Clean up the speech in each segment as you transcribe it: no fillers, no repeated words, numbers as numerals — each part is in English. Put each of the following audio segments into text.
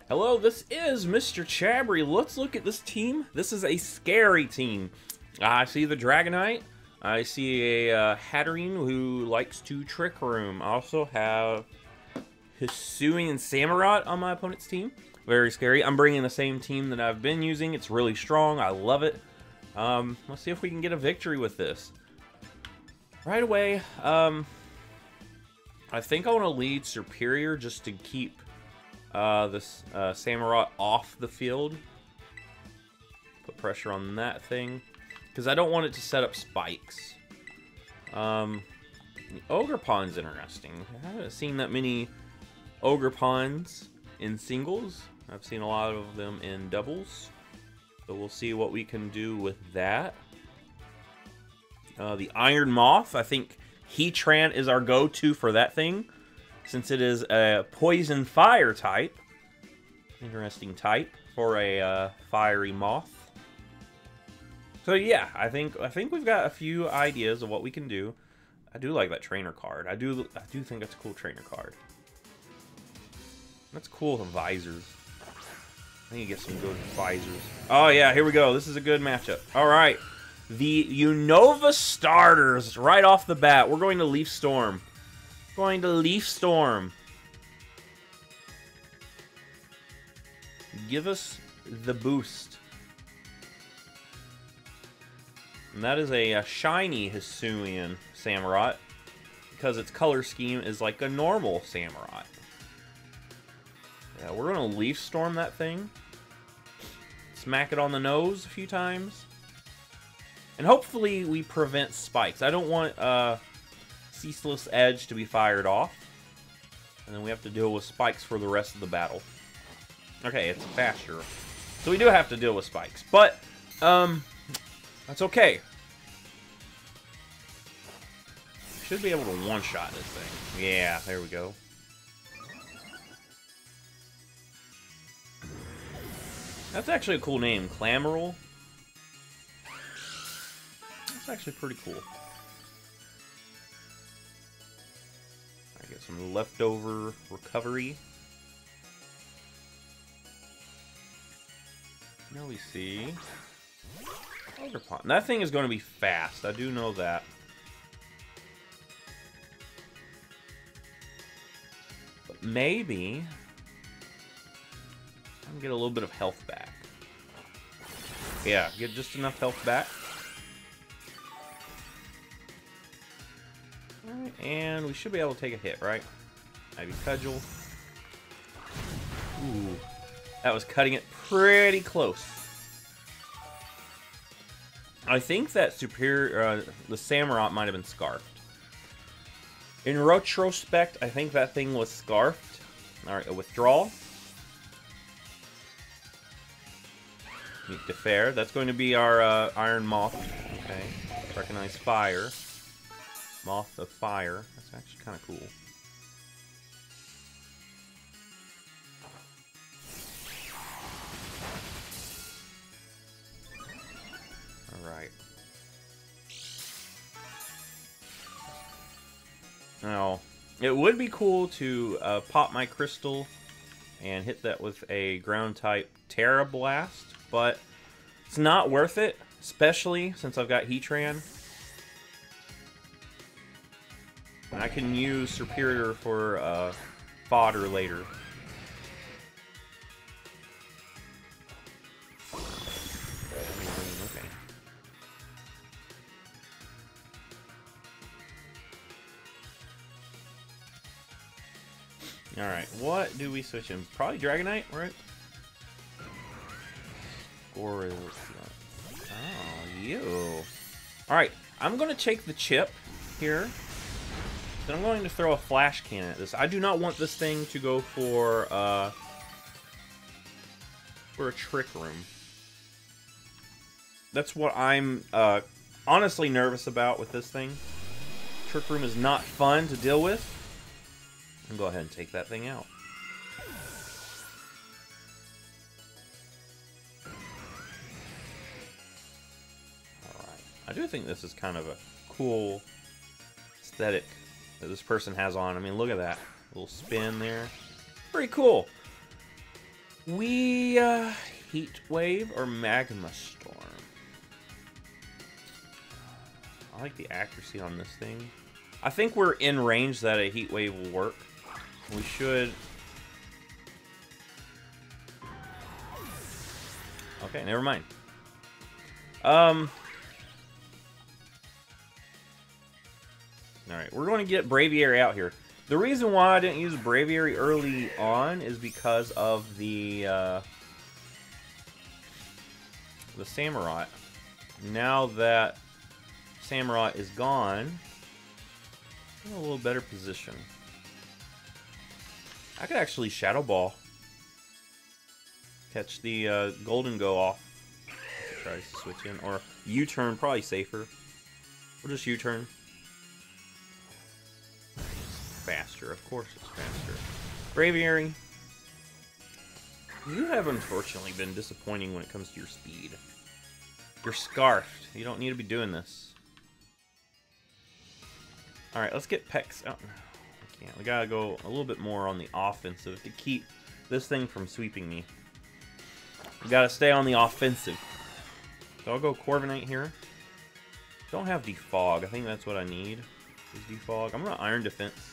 Hello, this is MrChabry. Let's look at this team. This is a scary team. I see the Dragonite. I see a Hatterene who likes to Trick Room. I also have Hisuian and Samurott on my opponent's team. Very scary. I'm bringing the same team that I've been using. It's really strong. I love it. Let's see if we can get a victory with this. Right away, I think I want to lead Superior just to keep this Samurott off the field. Put pressure on that thing. Because I don't want it to set up spikes. The Ogerpon's interesting. I haven't seen that many Ogerpons in singles. I've seen a lot of them in doubles. So we'll see what we can do with that. The Iron Moth, I think Heatran is our go-to for that thing, since it is a poison fire type. Interesting type for a fiery moth. So yeah, I think we've got a few ideas of what we can do. I do like that trainer card. I do think that's a cool trainer card. That's cool, the visors. I need to get some good visors. Oh yeah, here we go. This is a good matchup. All right. The Unova starters right off the bat. We're going to Leaf Storm. Going to Leaf Storm. Give us the boost. And that is a shiny Hisuian Samurott, because its color scheme is like a normal Samurott. Yeah, we're going to Leaf Storm that thing. Smack it on the nose a few times. And hopefully we prevent spikes. I don't want Ceaseless Edge to be fired off. And then we have to deal with spikes for the rest of the battle. Okay, it's faster. So we do have to deal with spikes. But, that's okay. Should be able to one-shot this thing. Yeah, there we go. That's actually a cool name, Clamoral. That's actually pretty cool. I get some leftover recovery. Now we see Ogerpon. That thing is going to be fast. I do know that. But maybe I can get a little bit of health back. Yeah, get just enough health back. Alright, and we should be able to take a hit, right? Maybe Cudgel. Ooh, that was cutting it pretty close. I think that Superior, the Samurott might have been Scarfed. In retrospect, I think that thing was Scarfed. Alright, a withdrawal. Meet Defair. That's going to be our Iron Moth. Okay. Recognize fire. Moth of fire. That's actually kind of cool. Alright. Now, it would be cool to pop my crystal and hit that with a ground type Terra Blast, but it's not worth it, especially since I've got Heatran. And I can use Superior for fodder later. Okay. Alright, what do we switch in? Probably Dragonite, right? Or is oh, you. Alright, I'm going to take the chip here. Then I'm going to throw a flash cannon at this. I do not want this thing to go for a Trick Room. That's what I'm honestly nervous about with this thing. Trick Room is not fun to deal with. I'll go ahead and take that thing out. Alright. I do think this is kind of a cool aesthetic that this person has on. I mean, look at that. Little spin there. Pretty cool. We, Heat Wave or Magma Storm? I like the accuracy on this thing. I think we're in range that a Heat Wave will work. We should... Okay, never mind. Alright, we're going to get Braviary out here. The reason why I didn't use Braviary early on is because of the Samurott. Now that Samurott is gone, I'm in a little better position. I could actually Shadow Ball. Catch the Goldengo off. Try to switch in. Or U-turn, probably safer. Or just U-turn. Faster, of course it's faster. Braviary. You have unfortunately been disappointing when it comes to your speed. You're scarfed. You don't need to be doing this. Alright, let's get Pex out. I can't. We gotta go a little bit more on the offensive to keep this thing from sweeping me. We gotta stay on the offensive. So I'll go Corviknight here. Don't have Defog. I think that's what I need. Is Defog. I'm gonna Iron Defense.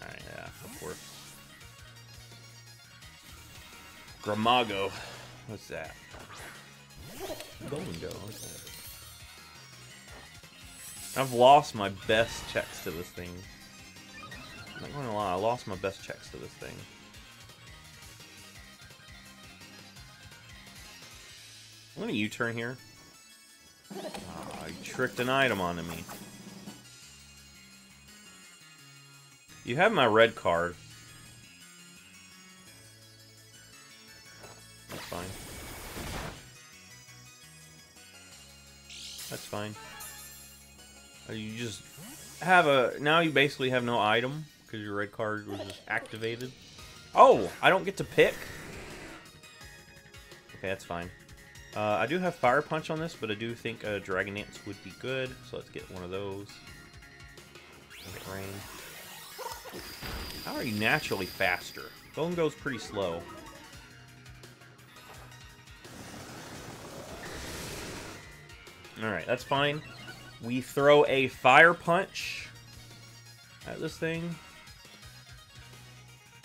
Alright, yeah, of course. Gramago. What's that? Goldengo. What's that? I've lost my best checks to this thing. I'm not gonna lie, I lost my best checks to this thing. I'm gonna U-turn here. Oh, you tricked an item onto me. You have my red card. That's fine. That's fine. You just have a... Now you basically have no item, because your red card was just activated. Oh! I don't get to pick? Okay, that's fine. I do have Fire Punch on this, but I do think a Dragon Dance would be good. So let's get one of those. Rain. How are you naturally faster? Goldengo's pretty slow. Alright, that's fine. We throw a Fire Punch at this thing.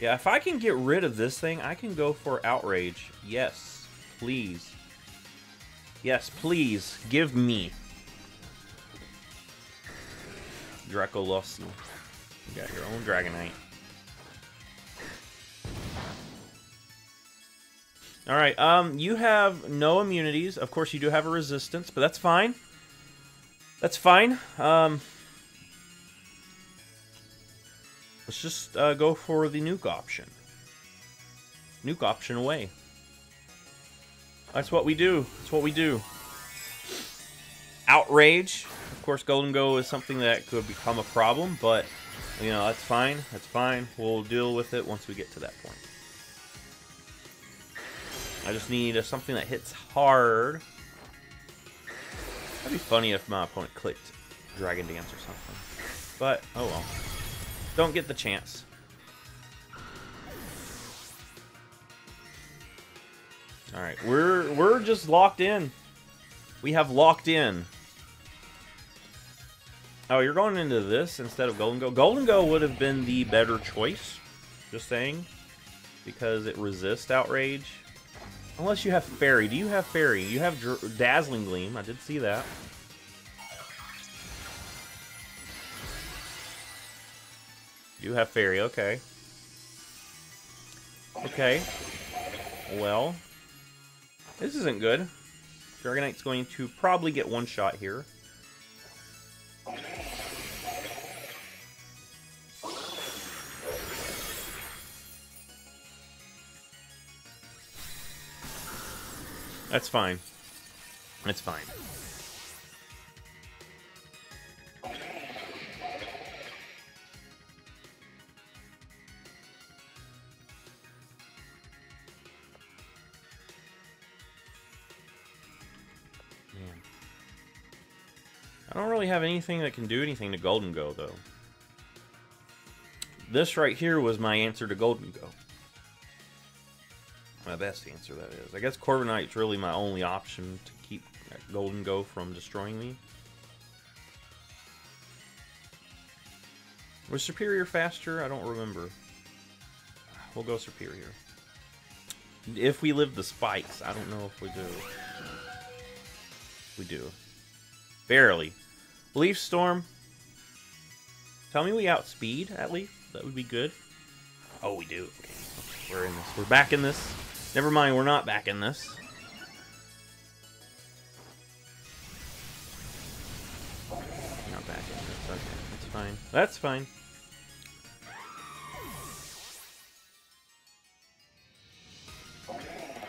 Yeah, if I can get rid of this thing, I can go for Outrage. Yes, please. Yes, please. Give me. Dracolossi. You got your own Dragonite. Alright, you have no immunities. Of course, you do have a resistance, but that's fine. That's fine. Let's just go for the nuke option. Nuke option away. That's what we do. That's what we do. Outrage. Of course, Goldengo is something that could become a problem, but, you know, that's fine. That's fine. We'll deal with it once we get to that point. I just need something that hits hard. That'd be funny if my opponent clicked Dragon Dance or something. But, oh well. Don't get the chance. Alright, we're just locked in. We have locked in. Oh, you're going into this instead of Goldengo? Goldengo would have been the better choice. Just saying. Because it resists Outrage. Unless you have Fairy. Do you have Fairy? You have Dazzling Gleam. I did see that. You have Fairy. Okay. Okay. Well. This isn't good. Dragonite's going to probably get one shot here. That's fine. That's fine. Man. I don't really have anything that can do anything to Goldengo, though. This right here was my answer to Goldengo. My best answer, that is. I guess Corviknight's really my only option to keep Goldengo from destroying me. Was Superior faster? I don't remember. We'll go Superior. If we live the spikes. I don't know if we do. We do. Barely. Leaf Storm. Tell me we outspeed at least. That would be good. Oh, we do. Okay. We're in this. We're back in this. Never mind, we're not back in this. Not back in this. Okay, that's fine. That's fine.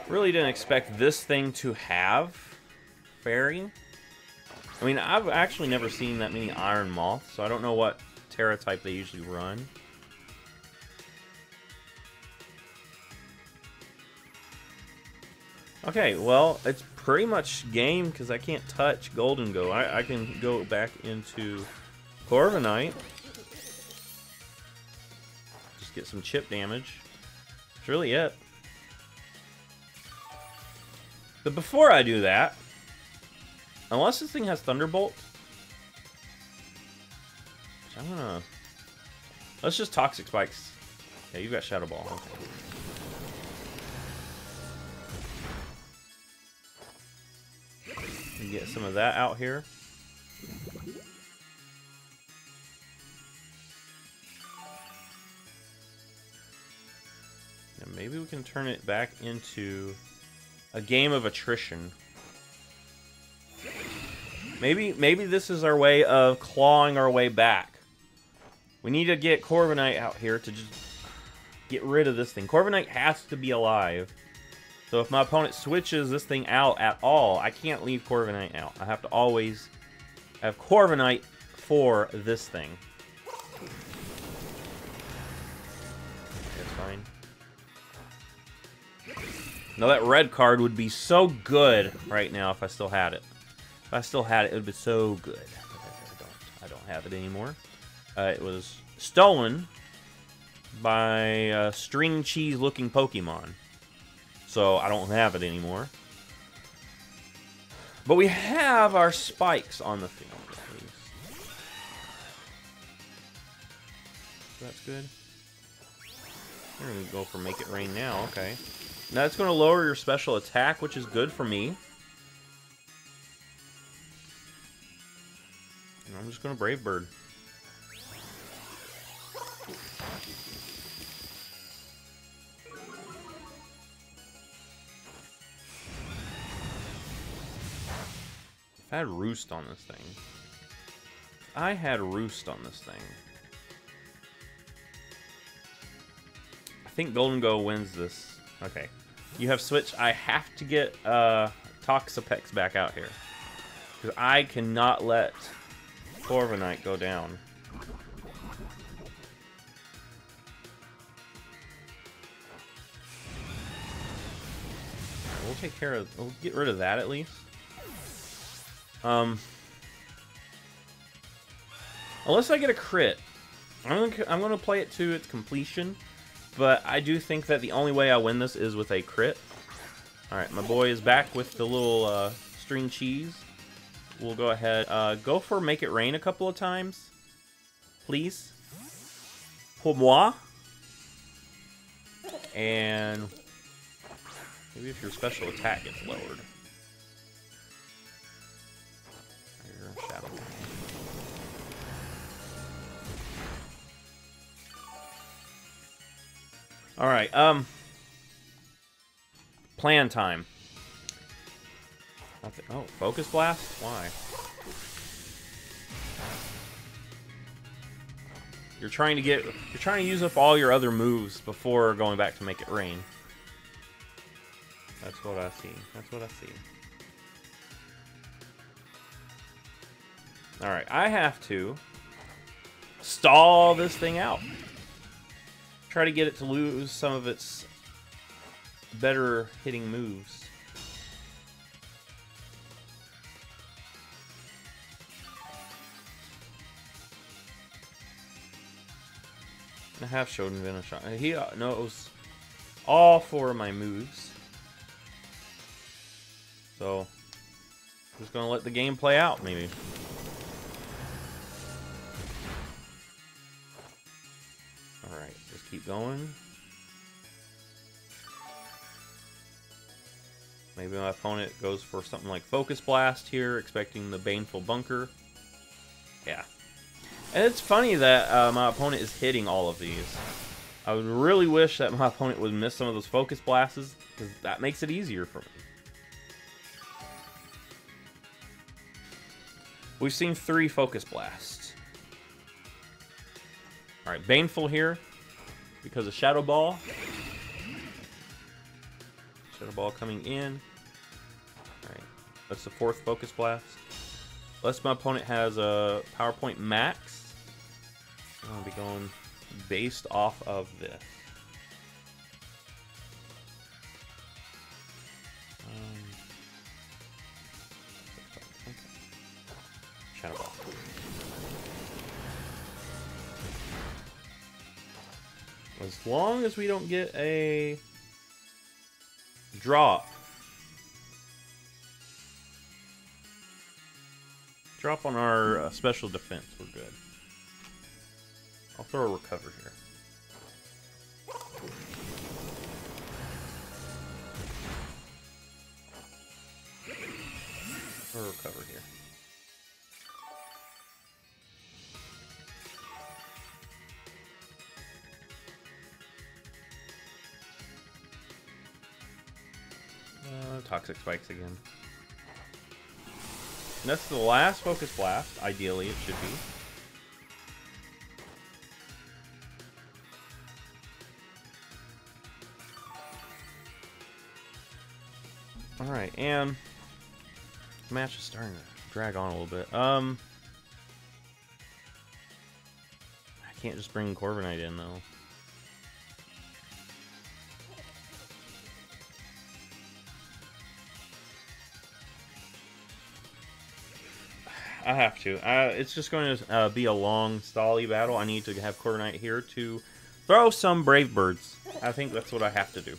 Really didn't expect this thing to have Fairy. I mean, I've actually never seen that many Iron Moths, so I don't know what Terra type they usually run. Okay, well, it's pretty much game because I can't touch Goldengo. I can go back into Corviknight. Just get some chip damage. That's really it. But before I do that, unless this thing has Thunderbolt, I'm gonna... Let's just Toxic Spikes. Yeah, you've got Shadow Ball. Okay. Get some of that out here. And maybe we can turn it back into a game of attrition. Maybe this is our way of clawing our way back. We need to get Corviknight out here to just get rid of this thing. Corviknight has to be alive. So if my opponent switches this thing out at all, I can't leave Corviknight out. I have to always have Corviknight for this thing. That's fine. Now that red card would be so good right now if I still had it. If I still had it, it would be so good. I don't have it anymore. It was stolen by a string cheese looking Pokemon. So I don't have it anymore. But we have our spikes on the field, at least. That's good. We're going to go for Make It Rain now, okay. Now it's going to lower your special attack, which is good for me. And I'm just going to Brave Bird. I had Roost on this thing. I had Roost on this thing. I think Goldengo wins this. Okay. You have Switch. I have to get Toxapex back out here. Because I cannot let Corviknight go down. We'll take care of... We'll get rid of that at least. Unless I get a crit, I'm gonna play it to its completion, but I do think that the only way I win this is with a crit. Alright, my boy is back with the little string cheese. We'll go ahead, go for Make It Rain a couple of times, please. Pour moi. And maybe if your special attack gets lowered. Shadow. Alright, plan time. Oh, Focus Blast? Why? You're trying to use up all your other moves before going back to Make It Rain. That's what I see. That's what I see. Alright, I have to stall this thing out. Try to get it to lose some of its better hitting moves. I have showed Vin a shot. No, it was all 4 of my moves. So, just gonna let the game play out, maybe. Alright, just keep going. Maybe my opponent goes for something like Focus Blast here, expecting the Baneful Bunker. Yeah. And it's funny that my opponent is hitting all of these. I would really wish that my opponent would miss some of those Focus Blasts, because that makes it easier for me. We've seen 3 Focus Blasts. Alright, Baneful here, because of Shadow Ball. Shadow Ball coming in. Alright, that's the 4th Focus Blast. Unless my opponent has a PowerPoint Max, I'll be going based off of this. Shadow Ball. As long as we don't get a drop on our special defense, we're good. I'll throw a recover here. Throw a recover here. Toxic Spikes again. And that's the last Focus Blast. Ideally, it should be. Alright, and the match is starting to drag on a little bit. I can't just bring Corviknight in, though. I have to. It's just going to be a long, stally battle. I need to have Corviknight here to throw some Brave Birds. I think that's what I have to do.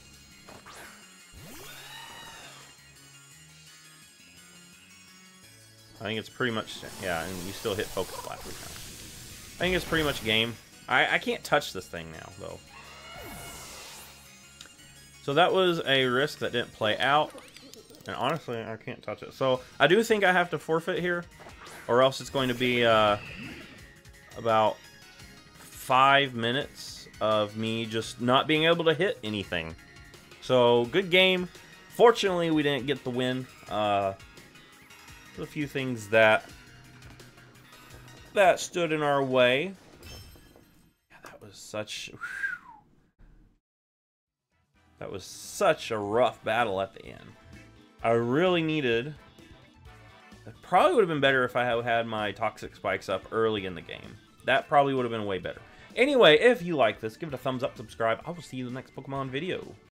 I think it's pretty much... Yeah, and you still hit Focus Blast every time. I think it's pretty much game. I can't touch this thing now, though. So that was a risk that didn't play out. And honestly, I can't touch it. So I do think I have to forfeit here. Or else it's going to be about 5 minutes of me just not being able to hit anything. So, good game. Fortunately, we didn't get the win. A few things that stood in our way. Yeah, that was such a rough battle at the end. I really needed... It probably would have been better if I had my Toxic Spikes up early in the game. That probably would have been way better. Anyway, if you like this, give it a thumbs up, subscribe. I will see you in the next Pokemon video.